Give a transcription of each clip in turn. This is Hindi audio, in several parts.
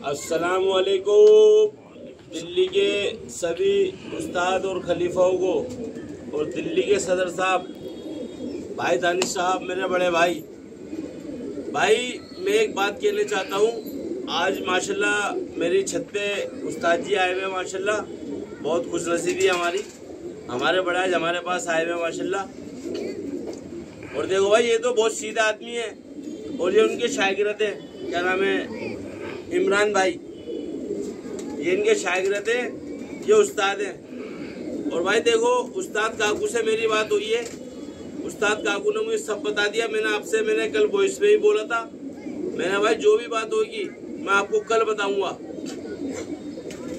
अस्सलाम वालेकुम। दिल्ली के सभी उस्ताद और खलीफाओं को और दिल्ली के सदर साहब भाई दानिश साहब, मेरे बड़े भाई, मैं एक बात कहना चाहता हूँ। आज माशाल्लाह मेरी छत पे उस्ताद जी आए हुए हैं। माशाल्लाह बहुत खुशनसीबी है हमारे बड़े आज हमारे पास आए हुए हैं माशाल्लाह। और देखो भाई, ये तो बहुत सीधा आदमी है और ये उनके शागिर्द हैं, क्या नाम है, इमरान भाई। ये इनके शागिर्द हैं, ये उस्ताद हैं। और भाई देखो, उस्ताद काकू से मेरी बात हुई है। उस्ताद काकू ने मुझे सब बता दिया। मैंने कल वॉइस पे ही बोला था, मैंने भाई जो भी बात होगी मैं आपको कल बताऊंगा।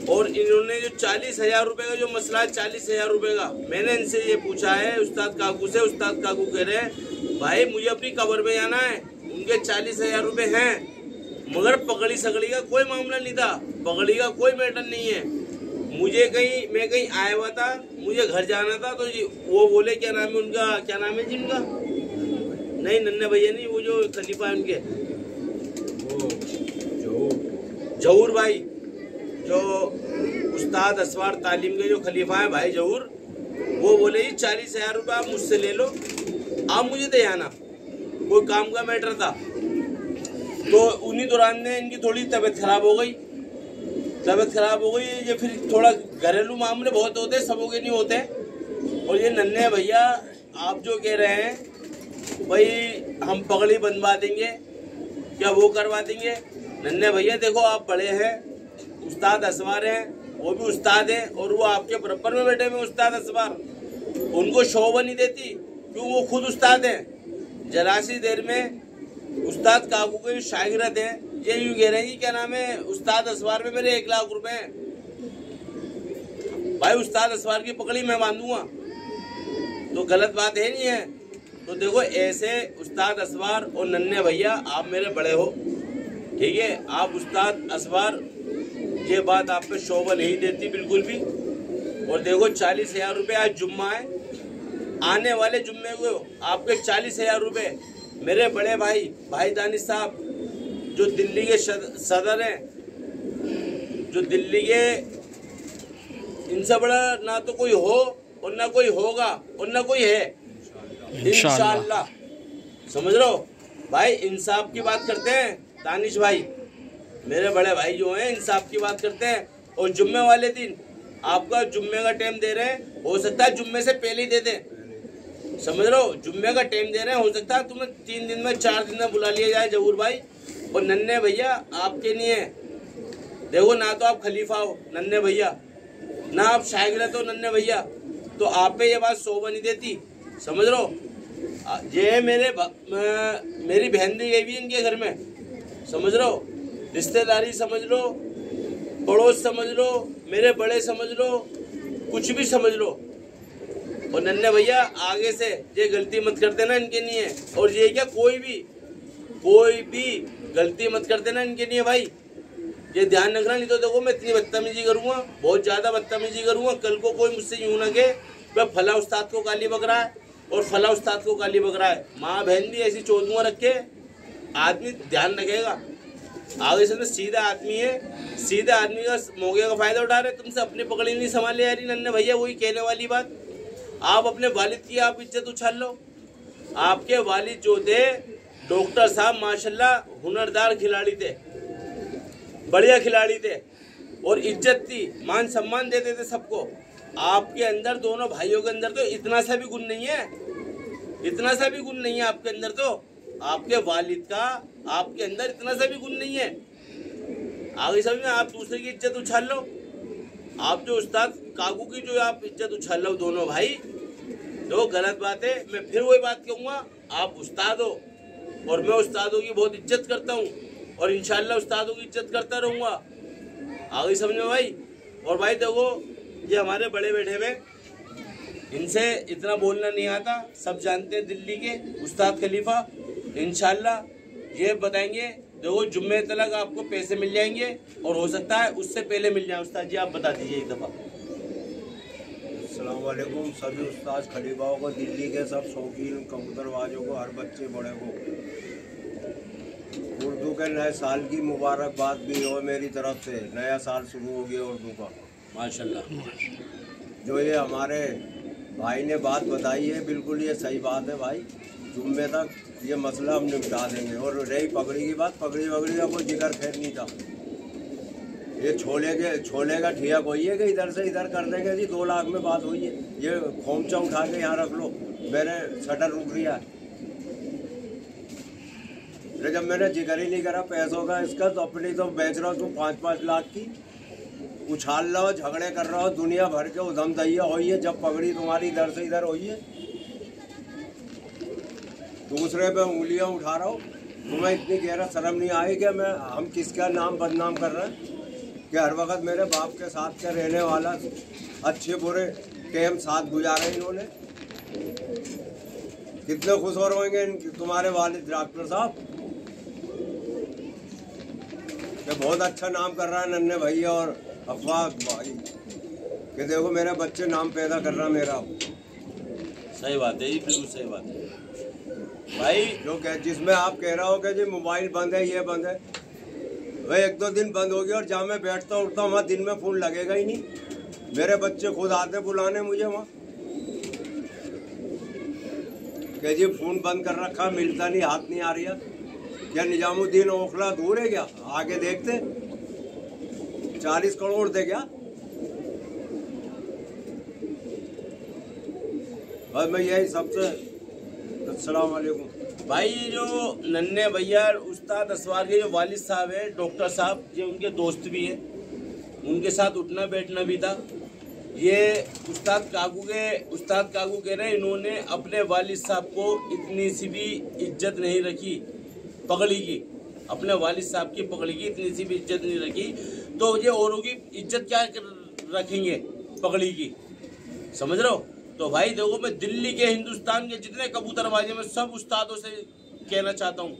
और इन्होंने जो 40,000 रुपये का जो मसला है, 40,000 रुपये का, मैंने इनसे ये पूछा है उस्ताद काकू से। उस्ताद काकू कह रहे हैं भाई मुझे अपनी कब्र में जाना है, उनके 40,000 रुपये हैं, मगर पगड़ी सकड़ी का कोई मामला नहीं था, पगड़ी का कोई मैटर नहीं है। मैं कहीं आया हुआ था, मुझे घर जाना था, तो वो बोले क्या नाम है उनका, क्या नाम है जी उनका, नहीं नन्हे भैया नहीं, वो जो खलीफा है उनके, जहूर भाई, जो उस्ताद असवार तालीम के जो खलीफा है भाई जहूर, वो बोले 40,000 रुपये आप मुझसे ले लो, आप मुझे दे आना, कोई काम का मैटर था। तो उन्हीं दौरान में इनकी थोड़ी तबीयत खराब हो गई। ये फिर थोड़ा घरेलू मामले बहुत होते हैं, सबों के नहीं होते। और ये नन्हे भैया आप जो कह रहे हैं भाई हम पगड़ी बंधवा देंगे, क्या वो करवा देंगे, नन्हे भैया देखो आप बड़े हैं, उस्ताद असवार हैं, वो भी उस्ताद हैं, और वो आपके बराबर में बैठे हुए उस्ताद असवार, उनको शोभा नहीं देती, क्यों, वो खुद उस्ताद हैं। जरा सी देर में उस्ताद काकू के शागिर्द हैं, ये यूँ कह रहे हैं कि क्या नाम है, उस्ताद असवार में मेरे 1 लाख रुपए हैं, भाई उस्ताद असवार की पकड़ी मैं बांधूंगा, तो गलत बात है नहीं है। तो देखो ऐसे उस्ताद असवार और नन्हे भैया आप मेरे बड़े हो, ठीक है, आप उस्ताद असवार ये बात आप पे शोभा नहीं देती बिल्कुल भी। और देखो 40,000 रुपये, आज जुम्मा है, आने वाले जुम्मे को आपके 40,000 रुपये मेरे बड़े भाई दानिश साहब, जो दिल्ली के सदर हैं, जो दिल्ली के, इनसे बड़ा ना तो कोई हो और ना कोई होगा और ना कोई है, इंशाअल्लाह। समझ लो भाई, इंसाफ की बात करते हैं दानिश भाई, मेरे बड़े भाई जो हैं इंसाफ की बात करते हैं। और जुम्मे वाले दिन आपका जुम्मे का टाइम दे रहे हैं, हो सकता है जुम्मे से पहले ही दे दें, समझ लो, जुम्मे का टाइम दे रहे हैं, हो सकता है तुम्हें 3 दिन में 4 दिन में बुला लिया जाए जहूर भाई। और नन्हे भैया आपके नहीं है, देखो ना तो आप खलीफा हो नन्हे भैया, ना आप शागिर्द हो नन्हे भैया, तो आप पे ये बात शोभा नहीं देती, समझ लो। ये मेरी बहन भी गई भी इनके घर में, समझ लो, रिश्तेदारी समझ लो, पड़ोस समझ लो, मेरे बड़े समझ लो, कुछ भी समझ लो। और नन्हे भैया आगे से ये गलती मत कर देना, इनके नहीं है। और ये क्या, कोई भी गलती मत कर देना, इनके नहीं है भाई, ये ध्यान रखना, नहीं तो देखो मैं इतनी बदतमीजी करूँगा, बहुत ज़्यादा बदतमीजी करूँगा। कल को कोई मुझसे यूँ ना के वह फला उस्ताद को गाली बक रहा है और फला उस्ताद को गाली बक रहा है, माँ बहन भी ऐसी चोदुआ रख के आदमी ध्यान रखेगा। आगे से सीधा आदमी है, सीधा आदमी का मौके का फायदा उठा रहे, तुमसे अपनी पकड़ी नहीं संभाले यार नन्हे भैया। वही कहने वाली बात, आप अपने वालिद की आप इज्जत उछाल लो। आपके वालिद जो थे डॉक्टर साहब माशाल्लाह हुनरदार खिलाड़ी थे, बढ़िया खिलाड़ी थे, और इज्जत थी, मान सम्मान देते थे सबको। आपके अंदर, दोनों भाइयों के अंदर तो इतना सा भी गुण नहीं है, इतना सा भी गुण नहीं है आपके अंदर, तो आपके वालिद का आपके अंदर इतना सा भी गुण नहीं है। आगे समझ में, आप दूसरे की इज्जत उछाल लो, आप जो उस्ताद काकू की जो आप इज्जत उछाल लो दोनों भाई, तो गलत बात है। मैं फिर वही बात कहूँगा, आप उस्ताद हो और मैं उस्तादों की बहुत इज्जत करता हूँ और इंशाल्लाह उस्तादों की इज्जत करता रहूँगा। आगे समझ में भाई। और भाई देखो, ये हमारे बड़े बेटे में, इनसे इतना बोलना नहीं आता, सब जानते हैं दिल्ली के उस्ताद खलीफा, इंशाल्लाह ये बताएंगे। देखो जुम्मे तक आपको पैसे मिल जाएंगे और हो सकता है उससे पहले मिल जाए। उस्ताद जी आप बता दीजिए एक दफ़ा। अस्सलाम वालेकुम सभी उस्ताद खलीफाओं को, दिल्ली के सब शौकीन कबूतरबाजों को, हर बच्चे बड़े को उर्दू के नए साल की मुबारकबाद भी हो मेरी तरफ से। नया साल शुरू हो गया उर्दू का माशाल्लाह। जो ये हमारे भाई ने बात बताई है बिल्कुल ये सही बात है भाई। जुम्मे तक ये मसला हम निपटा देंगे। और रही पगड़ी की बात, पगड़ी वगड़ी का कोई जिक्र खैर नहीं था। ये छोले का ठिया कोई है कि इधर से इधर कर देंगे जी। 2 लाख में बात हुई है। ये खोमचा उठा के यहाँ रख लो, मेरे शटर रुक रहा है। जब मैंने जिक्र ही नहीं करा पैसों का इसका, तो अपनी तो बेच रहा हूँ तुम 5-5 लाख की, उछाल रहा हो, झगड़े कर रहा हो, दुनिया भर के उधम दैया हुई है। जब पगड़ी तुम्हारी इधर से इधर हुई है, दूसरे पे उंगलियां उठा रहा हो। तुम्हें इतनी गहरा शर्म नहीं आई कि हम किसका नाम बदनाम कर रहे हैं? कि हर वक्त मेरे बाप के साथ के रहने वाला, अच्छे बुरे टाइम साथ गुजारे इन्होंने। कितने खुश हो रहे होंगे तुम्हारे वालिद डॉक्टर साहब कि बहुत अच्छा नाम कर रहा है नन्हे भैया और अफवाह भाई कि देखो मेरे बच्चे नाम पैदा कर रहा मेरा। सही बात है जी, बिल्कुल सही बात है भाई। जो जिसमें आप कह रहे हो कि जी मोबाइल बंद है, ये बंद है, वह 1-2 दिन बंद हो गया और जहाँ मैं बैठता उठता वहाँ दिन में फ़ोन लगेगा ही नहीं। मेरे बच्चे खुद आते बुलाने मुझे वहाँ कि जी फ़ोन बंद कर रखा, मिलता नहीं, हाथ नहीं आ रही है। क्या निजामुद्दीन ओखला दूर है क्या? आगे देखते 40 करोड़ दे क्या? बस मैं यही सबसे अस्सलाम वालेकुम। भाई जो नन्हे भैया उस्ताद असवार के जो वालिद साहब है डॉक्टर साहब, ये उनके दोस्त भी हैं, उनके साथ उठना बैठना भी था। ये उस्ताद काकू कह रहे हैं इन्होंने अपने वालिद साहब को इतनी सी भी इज्जत नहीं रखी पगड़ी की, अपने वालिद साहब की पगड़ी की इतनी सी भी इज्जत नहीं रखी, तो ये औरों की इज्जत क्या रखेंगे पगड़ी की, समझ रहे हो? तो भाई देखो, मैं दिल्ली के हिंदुस्तान के जितने कबूतरबाजी में सब उस्तादों से कहना चाहता हूँ